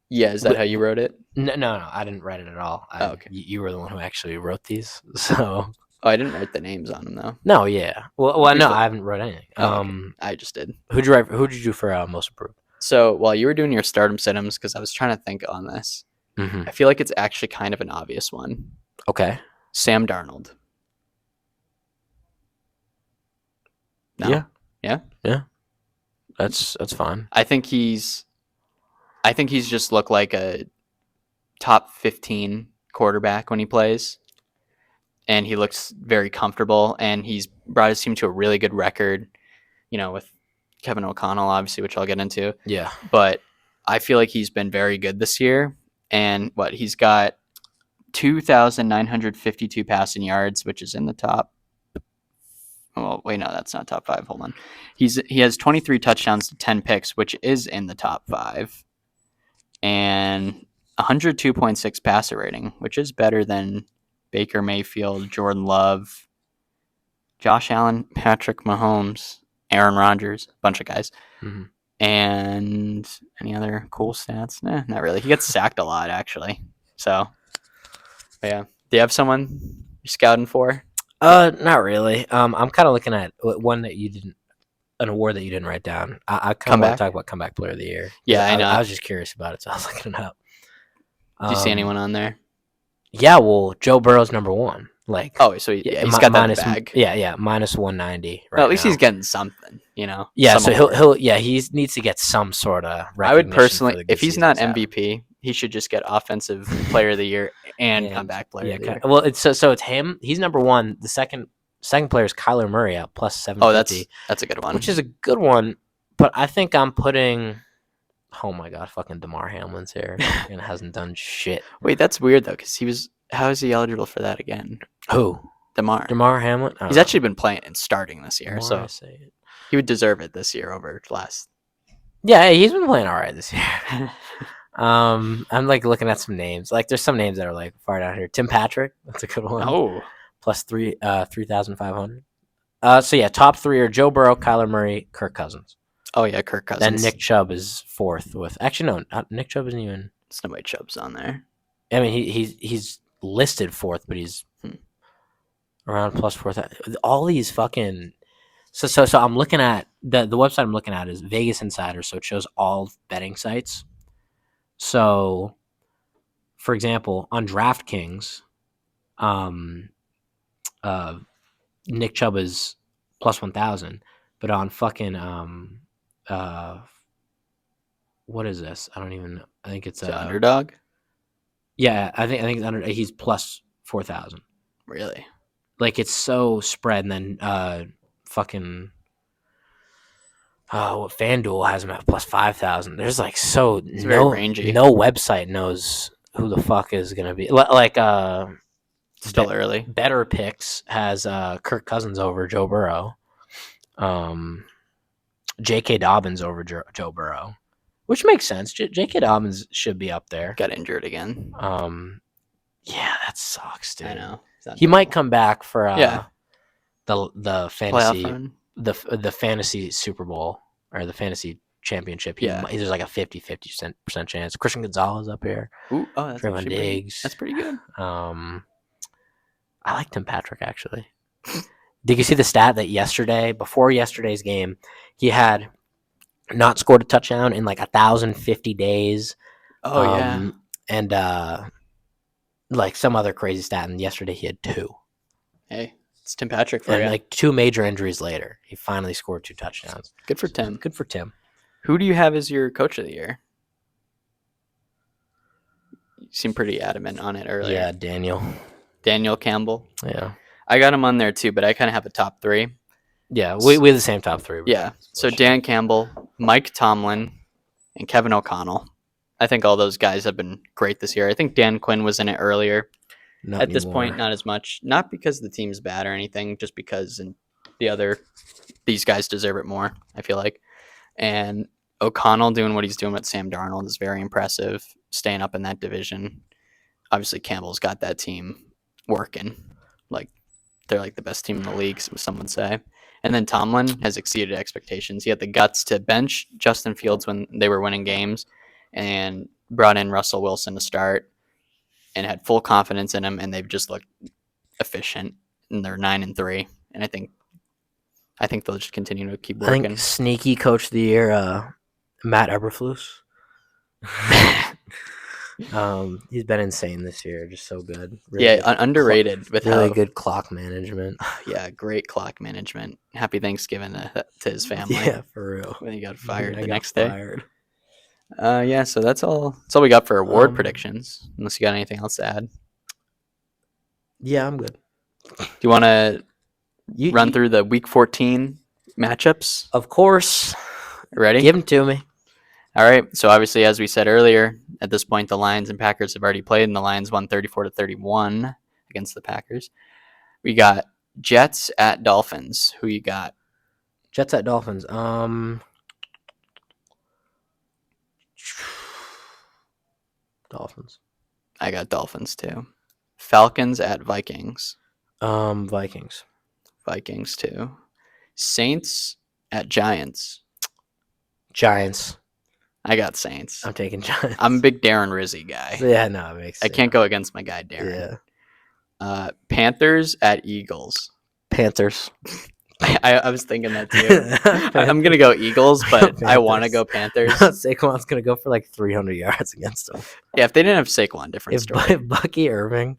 Yeah, is that how you wrote it? No, I didn't write it at all. Okay. You were the one who actually wrote these, so. Oh, I didn't write the names on them though. No, yeah. Well, no, I haven't wrote anything. Okay. I just did. Who'd you write? Who'd you do for most improved? So while you were doing your stardom sit-ems, because I was trying to think on this, I feel like it's actually kind of an obvious one. Okay. Sam Darnold. No? Yeah. That's fine. I think he's just looked like a top 15 quarterback when he plays. And he looks very comfortable, and he's brought his team to a really good record, with Kevin O'Connell, obviously, which I'll get into. Yeah. But I feel like he's been very good this year. And he's got 2,952 passing yards, which is in the top. Oh, wait, no, that's not top 5. Hold on. He has 23 touchdowns to 10 picks, which is in the top 5. And 102.6 passer rating, which is better than Baker Mayfield, Jordan Love, Josh Allen, Patrick Mahomes, Aaron Rodgers, a bunch of guys. Mm-hmm. And any other cool stats? Nah, not really. He gets sacked a lot, actually. So, yeah. Do you have someone you're scouting for? Not really. I'm kind of looking at one that you didn't, an award that you didn't write down. I kind of want to talk about comeback player of the year. Yeah, I know. I was just curious about it, so I was looking it up. Do you see anyone on there? Yeah, well, Joe Burrow's number one. Like, so he's got that in the bag. Yeah, minus 190. Right, well, at least he's getting something, Yeah, some so he needs to get some sort of recognition. I would personally, if he's not MVP, he should just get offensive player of the year and comeback player of the year. Well, it's him. He's number one. The second player is Kyler Murray at plus 750. Oh, that's a good one. Which is a good one, but I think I'm putting. Oh my god, fucking DeMar Hamlin's here and hasn't done shit. Wait, that's weird though, because how is he eligible for that again? Who? DeMar Hamlin? He's actually been playing and starting this year, so he would deserve it this year over last. Yeah, he's been playing all right this year. I'm looking at some names. Like, there's some names that are far down here. Tim Patrick, that's a good one. Oh, plus 3,500. So yeah, top 3 are Joe Burrow, Kyler Murray, Kirk Cousins. Oh yeah, Kirk Cousins. Then Nick Chubb is 4th with. Actually, no, Nick Chubb isn't even. There's nobody Chubb's on there. I mean, he's listed 4th, but he's around plus 4th. All these fucking. So I'm looking at the website I'm looking at is Vegas Insider, so it shows all betting sites. So, for example, on DraftKings, Nick Chubb is plus 1,000, but on fucking what is this? I don't even know. I think it's a underdog. Yeah, I think it's he's plus 4,000. Really? Like it's so spread, and then fucking FanDuel has him at plus 5,000. There's like It's very rangy. no website knows who the fuck is gonna be like Still early. Better Picks has Kirk Cousins over Joe Burrow, J.K. Dobbins over Joe Burrow, which makes sense. J.K. Dobbins should be up there. Got injured again. Yeah, that sucks, dude. I know. He might come back for the fantasy the fantasy Super Bowl or the fantasy championship. There's like a 50% chance. Christian Gonzalez up here. Ooh, that's Trevon Diggs. That's pretty good. I like Tim Patrick actually. Did you see the stat that before yesterday's game, he had not scored a touchdown in like 1,050 days? Oh yeah, and like some other crazy stat. And yesterday he had 2. Hey, it's Tim Patrick for you. Like 2 major injuries later, he finally scored 2 touchdowns. Good for Tim. Good for Tim. Who do you have as your coach of the year? You seem pretty adamant on it earlier. Yeah, Daniel Campbell. Yeah. I got him on there too, but I kind of have a top 3. Yeah, we have the same top 3. Yeah. So Dan Campbell, Mike Tomlin, and Kevin O'Connell. I think all those guys have been great this year. I think Dan Quinn was in it earlier. At this point, not as much. Not because the team's bad or anything, just because these guys deserve it more, I feel like. And O'Connell doing what he's doing with Sam Darnold is very impressive, staying up in that division. Obviously, Campbell's got that team working. Like, they're like the best team in the league, some would say. And then Tomlin has exceeded expectations. He had the guts to bench Justin Fields when they were winning games and brought in Russell Wilson to start and had full confidence in him, and they've just looked efficient, and they're 9-3. And I think they'll just continue to keep working. I think sneaky coach of the year, Matt Eberflus. He's been insane this year, just so good. Really underrated with really good clock management. Yeah, great clock management. Happy Thanksgiving to his family. Yeah, for real. When he got fired the next day. Yeah, so that's all we got for award predictions. Unless you got anything else to add. Yeah, I'm good. Do you want to run through the Week 14 matchups? Of course. Ready? Give them to me. All right. So obviously, as we said earlier, at this point, the Lions and Packers have already played, and the Lions won 34-31 against the Packers. We got Jets at Dolphins. Who you got? Jets at Dolphins. Dolphins. I got Dolphins too. Falcons at Vikings. Vikings. Vikings too. Saints at Giants. Giants. I got Saints. I'm taking Giants. I'm a big Darren Rizzi guy. Yeah, no, it makes sense. I can't go against my guy Darren. Yeah. Panthers at Eagles. Panthers. I was thinking that too. I'm going to go Eagles, but I want to go Panthers. Saquon's going to go for like 300 yards against them. Yeah, if they didn't have Saquon, different story. If Bucky Irving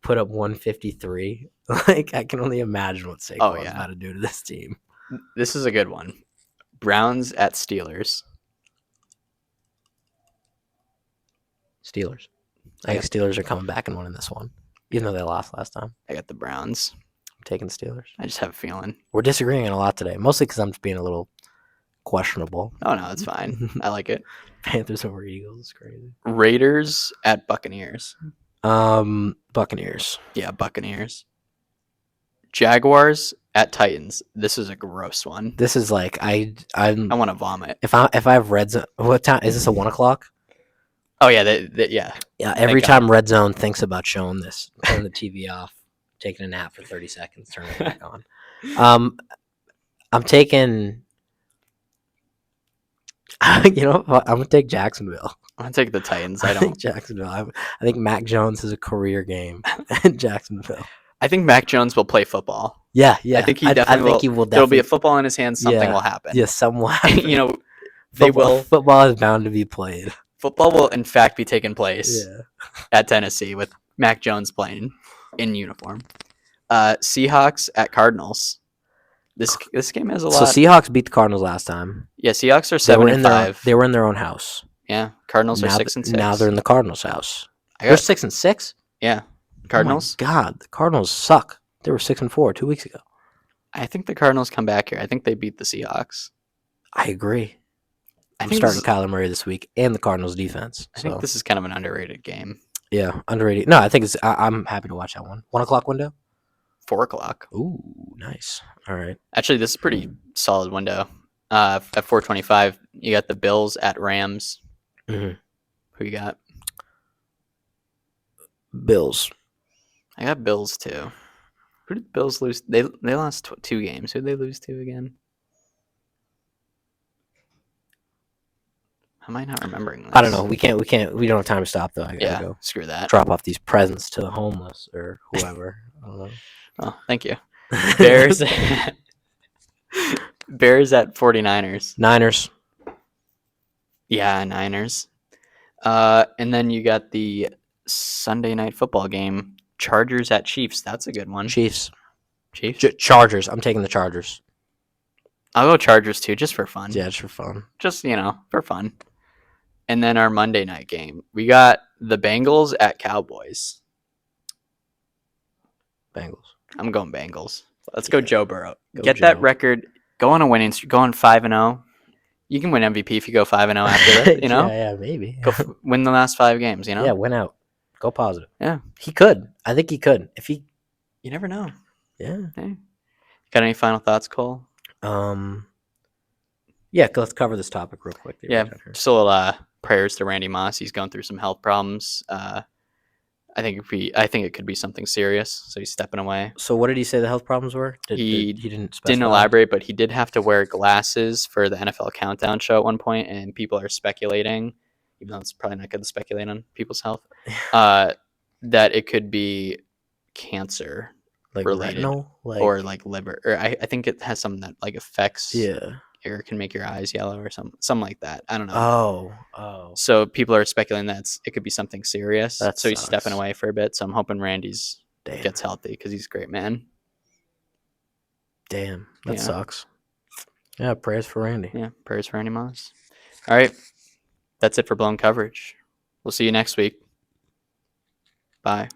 put up 153, like I can only imagine what Saquon's about to do to this team. This is a good one. Browns at Steelers. Steelers. I think Steelers are coming back and winning this one, even though they lost last time. I got the Browns. I'm taking the Steelers. I just have a feeling. We're disagreeing a lot today, mostly because I'm just being a little questionable. Oh, no, it's fine. I like it. Panthers over Eagles is crazy. Raiders at Buccaneers. Buccaneers. Yeah, Buccaneers. Jaguars at Titans. This is a gross one. This is like I want to vomit. If I have red zone, what time is this? A 1 o'clock? Oh yeah, yeah. Yeah. Every time Red Zone thinks about showing this, turn the TV off, taking a nap for 30 seconds, turn it back on. I'm taking. You know, I'm gonna take Jacksonville. I'm gonna take the Titans. I don't think Jacksonville. I think Mac Jones is a career game in Jacksonville. I think Mac Jones will play football. Yeah. I think he definitely will. There'll be a football in his hands. Something will happen. Yeah, somewhat. You know, they will. Football is bound to be played. Football will, in fact, be taking place at Tennessee with Mac Jones playing. in uniform. Seahawks at Cardinals. This game has a So lot. Seahawks beat the Cardinals last time. Yeah, Seahawks are They were 7-5. They were in their own house. Yeah, Cardinals are Now 6-6. now they're in the Cardinals' house. I They're got 6-6. yeah, Oh my Cardinals. God, the Cardinals suck. They were 6-4 2 weeks ago. I think the Cardinals come back here. I think they beat the Seahawks. I agree. I I'm think starting Kyler Murray this week and the Cardinals defense. I think this is kind of an underrated game. Yeah, underrated. No, I think it's. I'm happy to watch that one. 1:00 window. 4:00. Ooh, nice. All right. Actually, this is a pretty solid window. At 4:25, you got the Bills at Rams. Mhm. Who you got? Bills. I got Bills too. Who did the Bills lose? They lost 2 games. Who did they lose to again? Am I not remembering this? I don't know. We can't. We don't have time to stop though. I gotta go Screw that. drop off these presents to the homeless or whoever. I don't know. Oh, thank you. Bears. Bears at 49ers. Niners. Yeah, Niners. And then you got the Sunday night football game. Chargers at Chiefs. That's a good one. Chiefs. Chargers. I'm taking the Chargers. I'll go Chargers too, just for fun. Yeah, just for fun. Just, for fun. And then our Monday night game. We got the Bengals at Cowboys. Bengals. I'm going Bengals. Let's go Joe Burrow. Get Joe. that record. Go on a winning streak. Go on 5-0. You can win MVP if you go 5-0 after this, yeah, maybe. Win the last 5 games, Yeah, win out. Go positive. Yeah. He could. I think he could. If he You never know. Yeah. Hey. Got any final thoughts, Cole? Yeah, let's cover this topic real quick. Yeah, just a little prayers to Randy Moss. He's going through some health problems. I think it could be something serious, so he's stepping away. So what did he say the health problems were? He didn't specify? Didn't elaborate, but he did have to wear glasses for the NFL Countdown show at one point, and people are speculating, even though it's probably not good to speculate on people's health, that it could be cancer like related, retinal, or like liver, or I think it has something that like affects, yeah, or can make your eyes yellow or something like that. I don't know. Oh. So people are speculating that it could be something serious. That so he's sucks. stepping away for a bit. So I'm hoping Randy's gets healthy because he's a great man. Damn, that sucks. Yeah, prayers for Randy. Yeah, prayers for Randy Moss. All right, that's it for Blown Coverage. We'll see you next week. Bye.